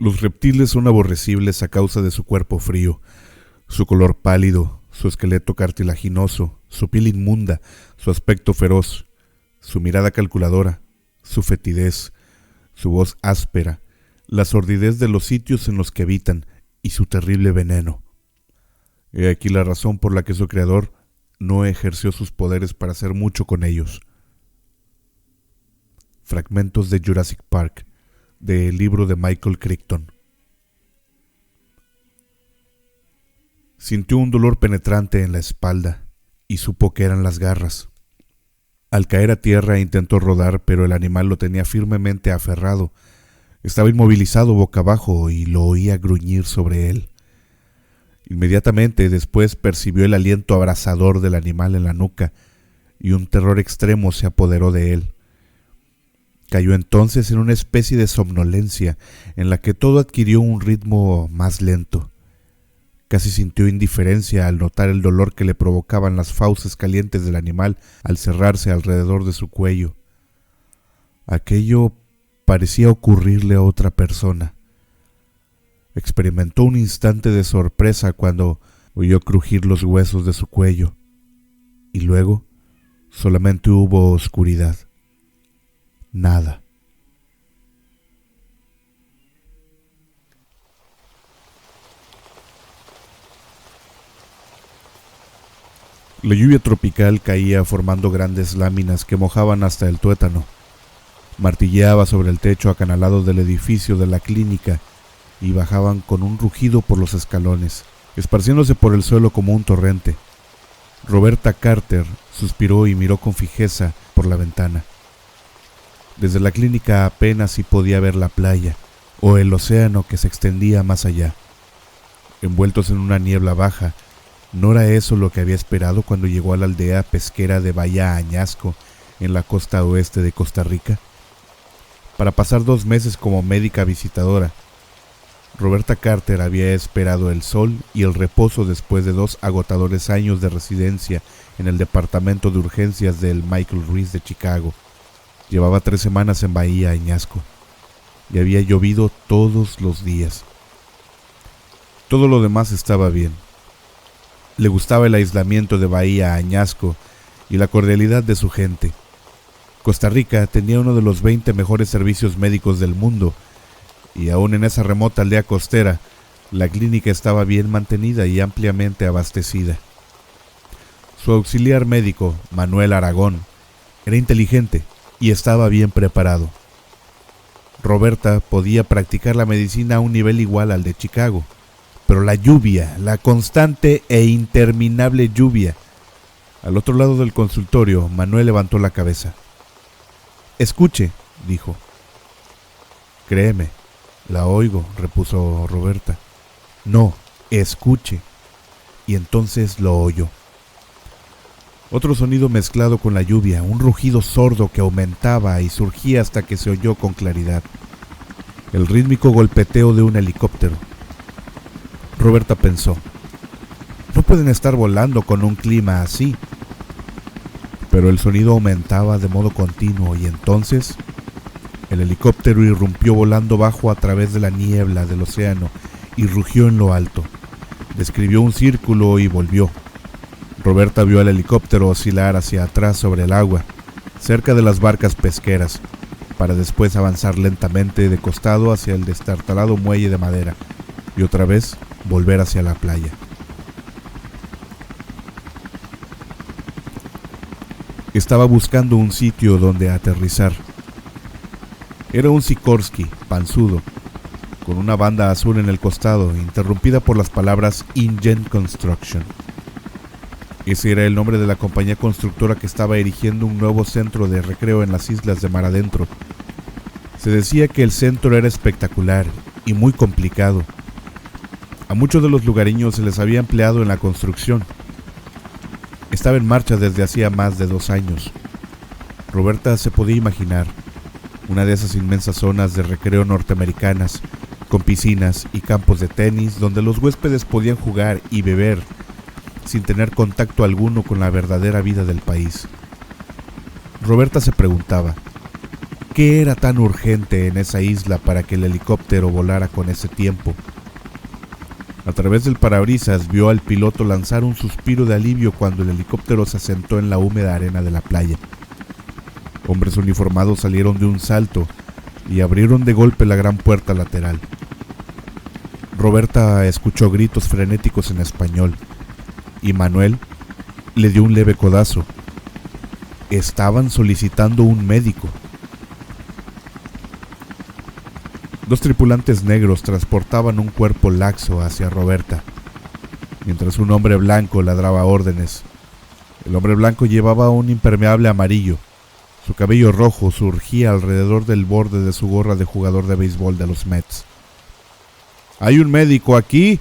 Los reptiles son aborrecibles a causa de su cuerpo frío, su color pálido, su esqueleto cartilaginoso, su piel inmunda, su aspecto feroz, su mirada calculadora, su fetidez, su voz áspera, la sordidez de los sitios en los que habitan y su terrible veneno. He aquí la razón por la que su creador no ejerció sus poderes para hacer mucho con ellos. Fragmentos de Jurassic Park, del libro de Michael Crichton. Sintió un dolor penetrante en la espalda y supo que eran las garras. Al caer a tierra intentó rodar, pero el animal lo tenía firmemente aferrado. Estaba inmovilizado boca abajo y lo oía gruñir sobre él. Inmediatamente después percibió el aliento abrasador del animal en la nuca y un terror extremo se apoderó de él. Cayó entonces en una especie de somnolencia en la que todo adquirió un ritmo más lento. Casi sintió indiferencia al notar el dolor que le provocaban las fauces calientes del animal al cerrarse alrededor de su cuello. Aquello parecía ocurrirle a otra persona. Experimentó un instante de sorpresa cuando oyó crujir los huesos de su cuello, y luego solamente hubo oscuridad. Nada. La lluvia tropical caía formando grandes láminas que mojaban hasta el tuétano. Martilleaba sobre el techo acanalado del edificio de la clínica y bajaban con un rugido por los escalones, esparciéndose por el suelo como un torrente. Roberta Carter suspiró y miró con fijeza por la ventana. Desde la clínica apenas si podía ver la playa o el océano que se extendía más allá. Envueltos en una niebla baja, ¿no era eso lo que había esperado cuando llegó a la aldea pesquera de Bahía Añasco, en la costa oeste de Costa Rica? Para pasar 2 meses como médica visitadora, Roberta Carter había esperado el sol y el reposo después de 2 agotadores años de residencia en el departamento de urgencias del Michael Reese de Chicago. Llevaba 3 semanas en Bahía Añasco y había llovido todos los días. Todo lo demás estaba bien. Le gustaba el aislamiento de Bahía Añasco y la cordialidad de su gente. Costa Rica tenía uno de los 20 mejores servicios médicos del mundo, y aún en esa remota aldea costera, la clínica estaba bien mantenida y ampliamente abastecida. Su auxiliar médico, Manuel Aragón, era inteligente y estaba bien preparado. Roberta podía practicar la medicina a un nivel igual al de Chicago, pero la lluvia, la constante e interminable lluvia. Al otro lado del consultorio, Manuel levantó la cabeza. «Escuche», dijo. «Créeme, la oigo», repuso Roberta. «No, escuche». Y entonces lo oyó. Otro sonido mezclado con la lluvia, un rugido sordo que aumentaba y surgía hasta que se oyó con claridad. El rítmico golpeteo de un helicóptero. Roberta pensó, no pueden estar volando con un clima así. Pero el sonido aumentaba de modo continuo y entonces el helicóptero irrumpió volando bajo a través de la niebla del océano y rugió en lo alto. Describió un círculo y volvió. Roberta vio al helicóptero oscilar hacia atrás sobre el agua, cerca de las barcas pesqueras, para después avanzar lentamente de costado hacia el destartalado muelle de madera y otra vez volver hacia la playa. Estaba buscando un sitio donde aterrizar. Era un Sikorsky, panzudo, con una banda azul en el costado, interrumpida por las palabras InGen Construction. Ese era el nombre de la compañía constructora que estaba erigiendo un nuevo centro de recreo en las islas de mar adentro. Se decía que el centro era espectacular y muy complicado. A muchos de los lugareños se les había empleado en la construcción. Estaba en marcha desde hacía más de 2 años. Roberta se podía imaginar una de esas inmensas zonas de recreo norteamericanas, con piscinas y campos de tenis donde los huéspedes podían jugar y beber sin tener contacto alguno con la verdadera vida del país. Roberta se preguntaba, ¿Qué era tan urgente en esa isla para que el helicóptero volara con ese tiempo? A través del parabrisas vio al piloto lanzar un suspiro de alivio cuando el helicóptero se asentó en la húmeda arena de la playa. Hombres uniformados salieron de un salto y abrieron de golpe la gran puerta lateral. Roberta escuchó gritos frenéticos en español y Manuel le dio un leve codazo. Estaban solicitando un médico. Dos tripulantes negros transportaban un cuerpo laxo hacia Roberta, mientras un hombre blanco ladraba órdenes. El hombre blanco llevaba un impermeable amarillo. Su cabello rojo surgía alrededor del borde de su gorra de jugador de béisbol de los Mets. «¿Hay un médico aquí?»,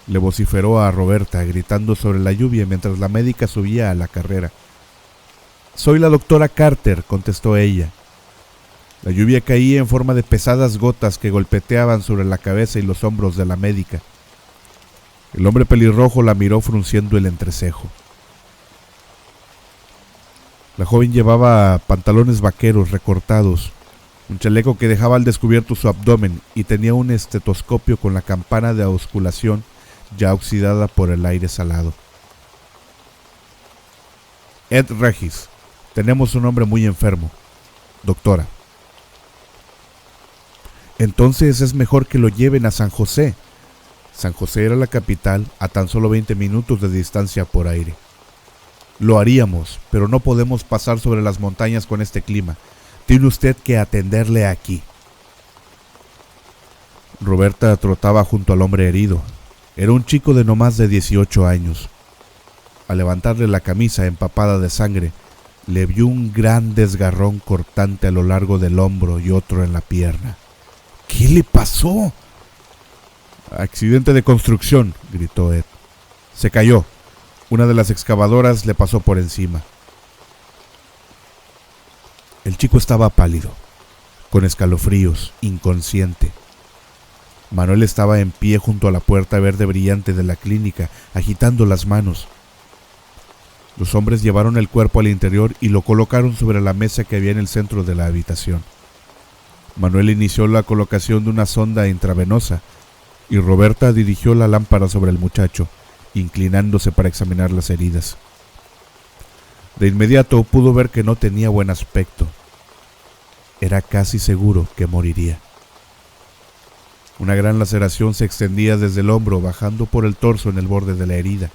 le vociferó a Roberta, gritando sobre la lluvia mientras la médica subía a la carrera. «Soy la doctora Carter», contestó ella. La lluvia caía en forma de pesadas gotas que golpeteaban sobre la cabeza y los hombros de la médica. El hombre pelirrojo la miró frunciendo el entrecejo. La joven llevaba pantalones vaqueros recortados, un chaleco que dejaba al descubierto su abdomen y tenía un estetoscopio con la campana de auscultación ya oxidada por el aire salado. «Ed Regis, tenemos un hombre muy enfermo, doctora». «Entonces es mejor que lo lleven a San José». San José era la capital a tan solo 20 minutos de distancia por aire. «Lo haríamos, pero no podemos pasar sobre las montañas con este clima. Tiene usted que atenderle aquí». Roberta trotaba junto al hombre herido. Era un chico de no más de 18 años. Al levantarle la camisa empapada de sangre, le vio un gran desgarrón cortante a lo largo del hombro y otro en la pierna. «¿Qué le pasó?» «Accidente de construcción», gritó Ed. «Se cayó. Una de las excavadoras le pasó por encima». El chico estaba pálido, con escalofríos, inconsciente. Manuel estaba en pie junto a la puerta verde brillante de la clínica, agitando las manos. Los hombres llevaron el cuerpo al interior y lo colocaron sobre la mesa que había en el centro de la habitación. Manuel inició la colocación de una sonda intravenosa y Roberta dirigió la lámpara sobre el muchacho, inclinándose para examinar las heridas. De inmediato pudo ver que no tenía buen aspecto. Era casi seguro que moriría. Una gran laceración se extendía desde el hombro, bajando por el torso en el borde de la herida.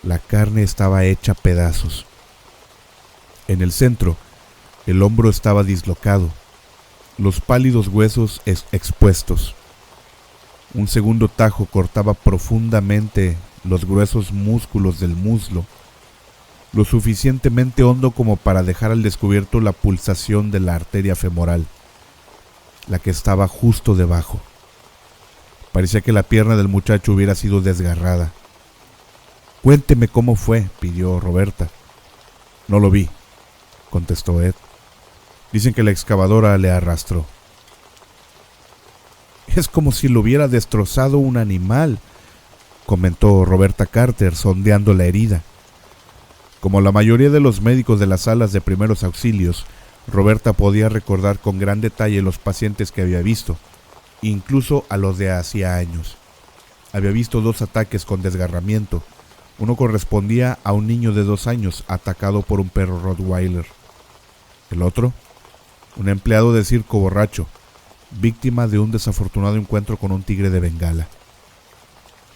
La carne estaba hecha pedazos. En el centro, el hombro estaba dislocado, los pálidos huesos expuestos. Un segundo tajo cortaba profundamente los gruesos músculos del muslo, lo suficientemente hondo como para dejar al descubierto la pulsación de la arteria femoral, la que estaba justo debajo. Parecía que la pierna del muchacho hubiera sido desgarrada. «Cuénteme cómo fue», pidió Roberta. «No lo vi», contestó Ed. «Dicen que la excavadora le arrastró». «Es como si lo hubiera destrozado un animal», comentó Roberta Carter, sondeando la herida. Como la mayoría de los médicos de las salas de primeros auxilios, Roberta podía recordar con gran detalle los pacientes que había visto, incluso a los de hacía años. Había visto 2 ataques con desgarramiento. Uno correspondía a un niño de 2 años atacado por un perro Rottweiler. El otro, un empleado de circo borracho, víctima de un desafortunado encuentro con un tigre de Bengala.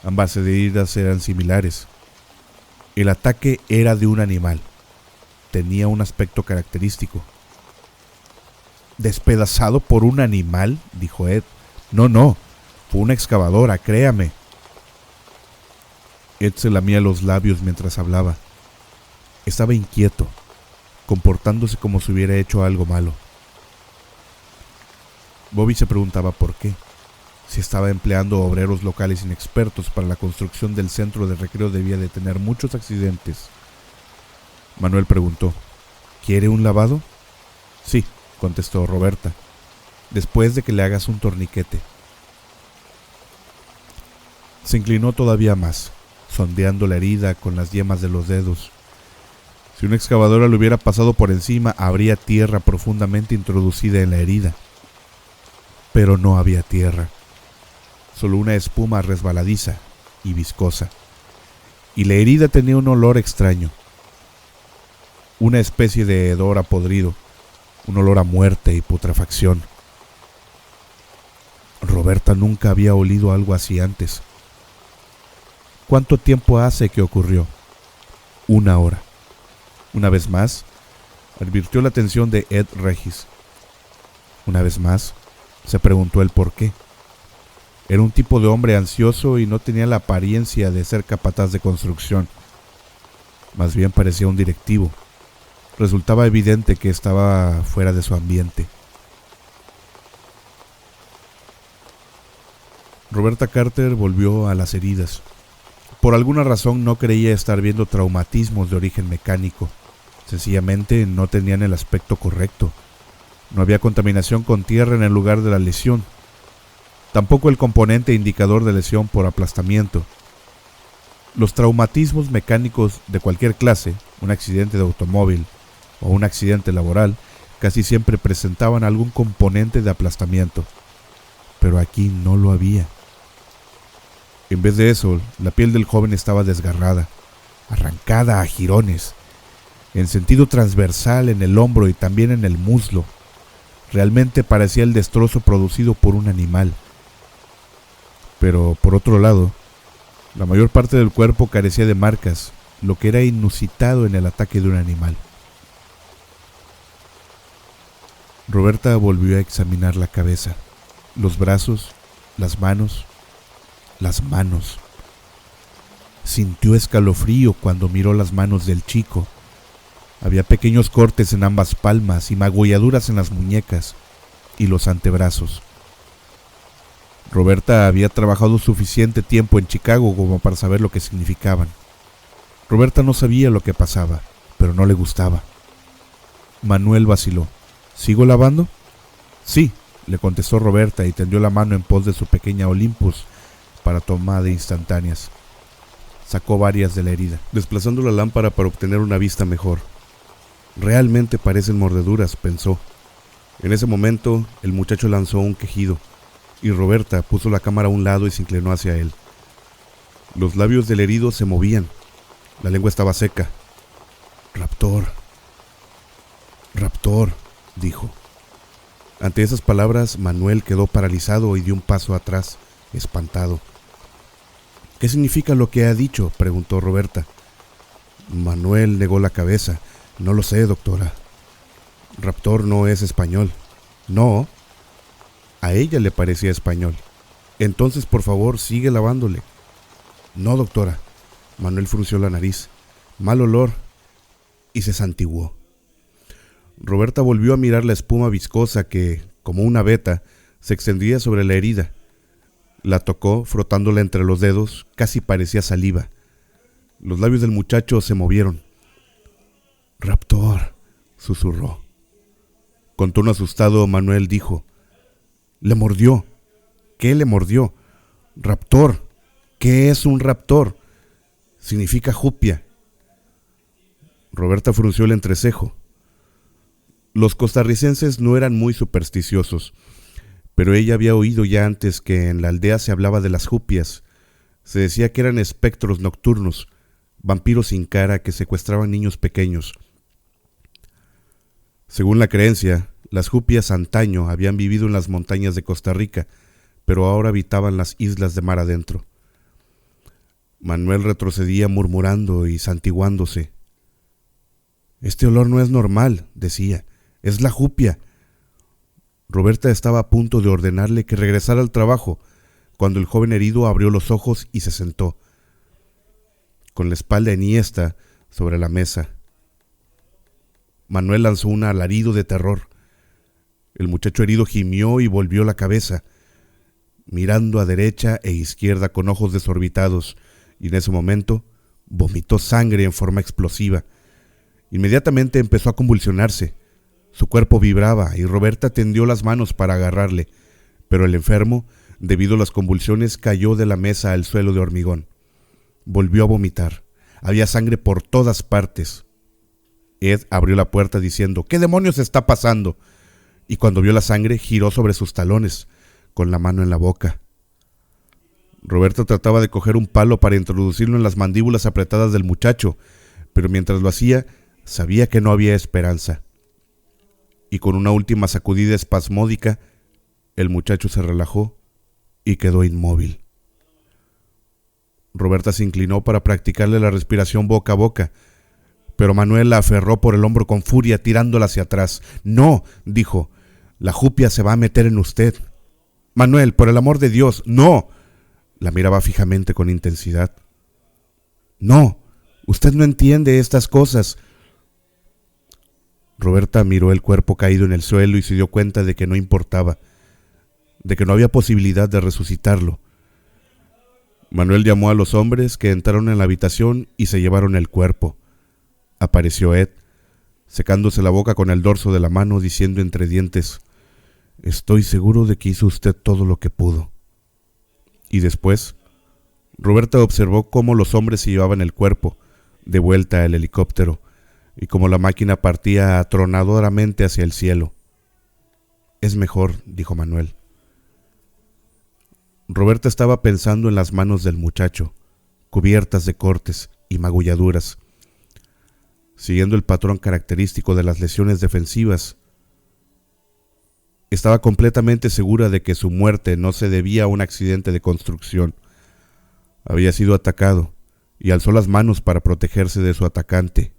Ambas heridas eran similares. El ataque era de un animal. Tenía un aspecto característico. «¿Despedazado por un animal?», dijo Ed. No, fue una excavadora, créame». Ed se lamía los labios mientras hablaba. Estaba inquieto, comportándose como si hubiera hecho algo malo. Bobby se preguntaba por qué, si estaba empleando obreros locales inexpertos para la construcción del centro de recreo debía de tener muchos accidentes. Manuel preguntó, «¿Quiere un lavado?» «Sí», contestó Roberta, «después de que le hagas un torniquete». Se inclinó todavía más, sondeando la herida con las yemas de los dedos. Si una excavadora le hubiera pasado por encima, habría tierra profundamente introducida en la herida. Pero no había tierra, solo una espuma resbaladiza y viscosa. Y la herida tenía un olor extraño, una especie de hedor a podrido, un olor a muerte y putrefacción. Roberta nunca había olido algo así antes. ¿Cuánto tiempo hace que ocurrió? 1 hora. Una vez más, advirtió la atención de Ed Regis. Una vez más, se preguntó el por qué. Era un tipo de hombre ansioso y no tenía la apariencia de ser capataz de construcción. Más bien parecía un directivo. Resultaba evidente que estaba fuera de su ambiente. Roberta Carter volvió a las heridas. Por alguna razón no creía estar viendo traumatismos de origen mecánico. Sencillamente no tenían el aspecto correcto. No había contaminación con tierra en el lugar de la lesión. Tampoco el componente indicador de lesión por aplastamiento. Los traumatismos mecánicos de cualquier clase, un accidente de automóvil o un accidente laboral, casi siempre presentaban algún componente de aplastamiento. Pero aquí no lo había. En vez de eso, la piel del joven estaba desgarrada, arrancada a jirones, en sentido transversal en el hombro y también en el muslo. Realmente parecía el destrozo producido por un animal. Pero, por otro lado, la mayor parte del cuerpo carecía de marcas, lo que era inusitado en el ataque de un animal. Roberta volvió a examinar la cabeza, los brazos, las manos. Sintió escalofrío cuando miró las manos del chico. Había pequeños cortes en ambas palmas y magulladuras en las muñecas y los antebrazos. Roberta había trabajado suficiente tiempo en Chicago como para saber lo que significaban. Roberta no sabía lo que pasaba, pero no le gustaba. Manuel vaciló. ¿Sigo lavando? Sí, le contestó Roberta y tendió la mano en pos de su pequeña Olympus para toma de instantáneas. Sacó varias de la herida, desplazando la lámpara para obtener una vista mejor. Realmente parecen mordeduras, pensó. En ese momento, el muchacho lanzó un quejido, y Roberta puso la cámara a un lado y se inclinó hacia él. Los labios del herido se movían. La lengua estaba seca. Raptor, dijo. Ante esas palabras, Manuel quedó paralizado y dio un paso atrás, espantado. ¿Qué significa lo que ha dicho?, preguntó Roberta. Manuel negó la cabeza. No lo sé, doctora. Raptor no es español. No. A ella le parecía español. Entonces, por favor, sigue lavándole. No, doctora. Manuel frunció la nariz. Mal olor. Y se santiguó. Roberta volvió a mirar la espuma viscosa que, como una veta, se extendía sobre la herida. La tocó, frotándola entre los dedos, casi parecía saliva. Los labios del muchacho se movieron. Raptor, susurró. Con tono asustado, Manuel dijo: Le mordió. ¿Qué le mordió? Raptor. ¿Qué es un raptor? Significa jupia. Roberta frunció el entrecejo. Los costarricenses no eran muy supersticiosos, pero ella había oído ya antes que en la aldea se hablaba de las jupias. Se decía que eran espectros nocturnos, vampiros sin cara que secuestraban niños pequeños. Según la creencia, las jupias antaño habían vivido en las montañas de Costa Rica, pero ahora habitaban las islas de mar adentro. Manuel retrocedía murmurando y santiguándose. Este olor no es normal, decía, es la jupia. Roberta estaba a punto de ordenarle que regresara al trabajo, cuando el joven herido abrió los ojos y se sentó, con la espalda enhiesta sobre la mesa. Manuel lanzó un alarido de terror. El muchacho herido gimió y volvió la cabeza, mirando a derecha e izquierda con ojos desorbitados, y en ese momento vomitó sangre en forma explosiva. Inmediatamente empezó a convulsionarse. Su cuerpo vibraba y Roberta tendió las manos para agarrarle, pero el enfermo, debido a las convulsiones, cayó de la mesa al suelo de hormigón. Volvió a vomitar. Había sangre por todas partes. Ed abrió la puerta diciendo: «¿Qué demonios está pasando?», y cuando vio la sangre giró sobre sus talones, con la mano en la boca. Roberta trataba de coger un palo para introducirlo en las mandíbulas apretadas del muchacho, pero mientras lo hacía, sabía que no había esperanza. Y con una última sacudida espasmódica, el muchacho se relajó y quedó inmóvil. Roberta se inclinó para practicarle la respiración boca a boca, pero Manuel la aferró por el hombro con furia, tirándola hacia atrás. «No», dijo, «la jupia se va a meter en usted. Manuel, por el amor de Dios, no». La miraba fijamente con intensidad. «No, usted no entiende estas cosas». Roberta miró el cuerpo caído en el suelo y se dio cuenta de que no importaba, de que no había posibilidad de resucitarlo. Manuel llamó a los hombres, que entraron en la habitación y se llevaron el cuerpo. Apareció Ed, secándose la boca con el dorso de la mano, diciendo entre dientes: «Estoy seguro de que hizo usted todo lo que pudo». Y después, Roberta observó cómo los hombres se llevaban el cuerpo de vuelta al helicóptero y cómo la máquina partía atronadoramente hacia el cielo. «Es mejor», dijo Manuel. Roberta estaba pensando en las manos del muchacho, cubiertas de cortes y magulladuras. Siguiendo el patrón característico de las lesiones defensivas, estaba completamente segura de que su muerte no se debía a un accidente de construcción. Había sido atacado y alzó las manos para protegerse de su atacante.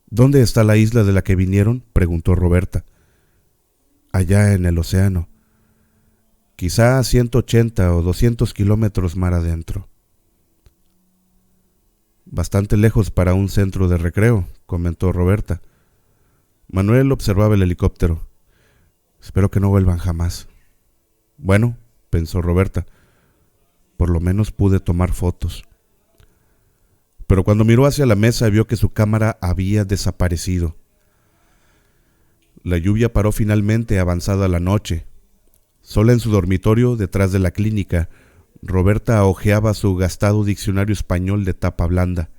«¿Dónde está la isla de la que vinieron?», preguntó Roberta. «Allá en el océano. Quizá a 180 o 200 kilómetros mar adentro». «Bastante lejos para un centro de recreo», comentó Roberta. Manuel observaba el helicóptero. «Espero que no vuelvan jamás». «Bueno», pensó Roberta, «por lo menos pude tomar fotos». Pero cuando miró hacia la mesa vio que su cámara había desaparecido. La lluvia paró finalmente avanzada la noche. Sola en su dormitorio, detrás de la clínica, Roberta hojeaba su gastado diccionario español de tapa blanda.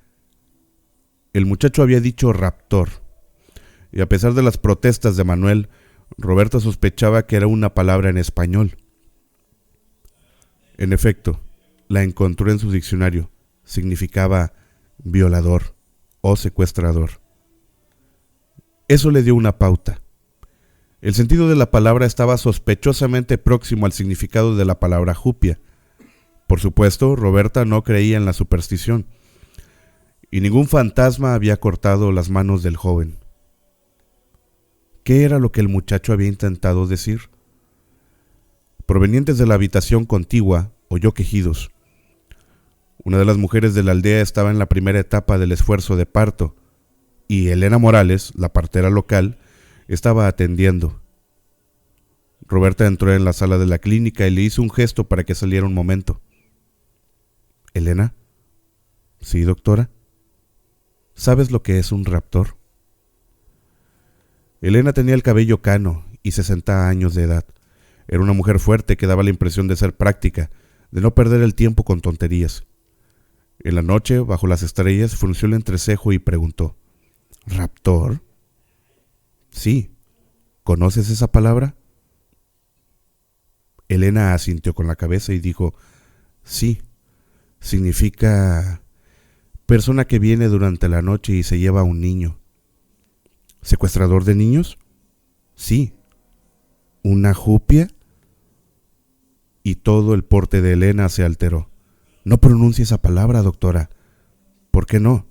El muchacho había dicho raptor, y a pesar de las protestas de Manuel, Roberta sospechaba que era una palabra en español. En efecto, la encontró en su diccionario. Significaba violador o secuestrador. Eso le dio una pauta. El sentido de la palabra estaba sospechosamente próximo al significado de la palabra jupia. Por supuesto, Roberta no creía en la superstición, y ningún fantasma había cortado las manos del joven. ¿Qué era lo que el muchacho había intentado decir? Provenientes de la habitación contigua, oyó quejidos. Una de las mujeres de la aldea estaba en la primera etapa del esfuerzo de parto, y Elena Morales, la partera local, estaba atendiendo. Roberta entró en la sala de la clínica y le hizo un gesto para que saliera un momento. «¿Elena?» «Sí, doctora». «¿Sabes lo que es un raptor?» Elena tenía el cabello cano y 60 años de edad. Era una mujer fuerte que daba la impresión de ser práctica, de no perder el tiempo con tonterías. En la noche, bajo las estrellas, frunció el entrecejo y preguntó: «¿Raptor?» «Sí. ¿Conoces esa palabra?» Elena asintió con la cabeza y dijo: «Sí. Significa persona que viene durante la noche y se lleva a un niño». «¿Secuestrador de niños?» «Sí». «¿Una jupia?» Y todo el porte de Elena se alteró. «No pronuncie esa palabra, doctora». «¿Por qué no?»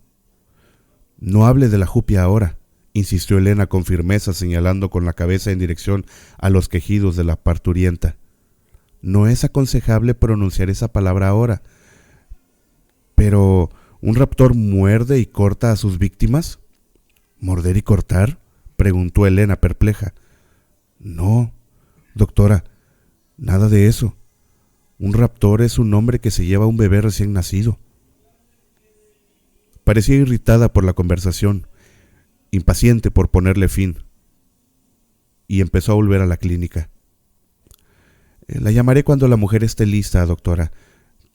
«No hable de la jupia ahora», insistió Elena con firmeza, señalando con la cabeza en dirección a los quejidos de la parturienta. «No es aconsejable pronunciar esa palabra ahora». «Pero, ¿un raptor muerde y corta a sus víctimas?» «¿Morder y cortar?», preguntó Elena perpleja. «No, doctora, nada de eso. Un raptor es un hombre que se lleva a un bebé recién nacido». Parecía irritada por la conversación, impaciente por ponerle fin, y empezó a volver a la clínica. «La llamaré cuando la mujer esté lista, doctora.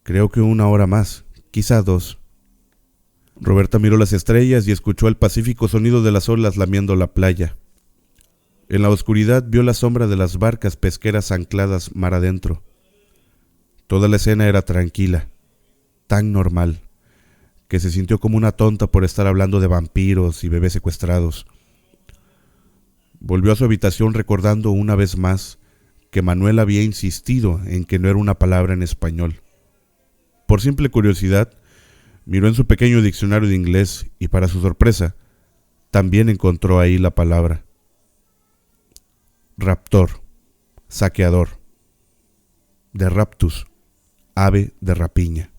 Creo que 1 hora más, quizá 2». Roberta miró las estrellas y escuchó el pacífico sonido de las olas lamiendo la playa. En la oscuridad vio la sombra de las barcas pesqueras ancladas mar adentro. Toda la escena era tranquila, tan normal, que se sintió como una tonta por estar hablando de vampiros y bebés secuestrados. Volvió a su habitación recordando una vez más que Manuel había insistido en que no era una palabra en español. Por simple curiosidad, miró en su pequeño diccionario de inglés y, para su sorpresa, también encontró ahí la palabra. Raptor, saqueador. De raptus, ave de rapiña.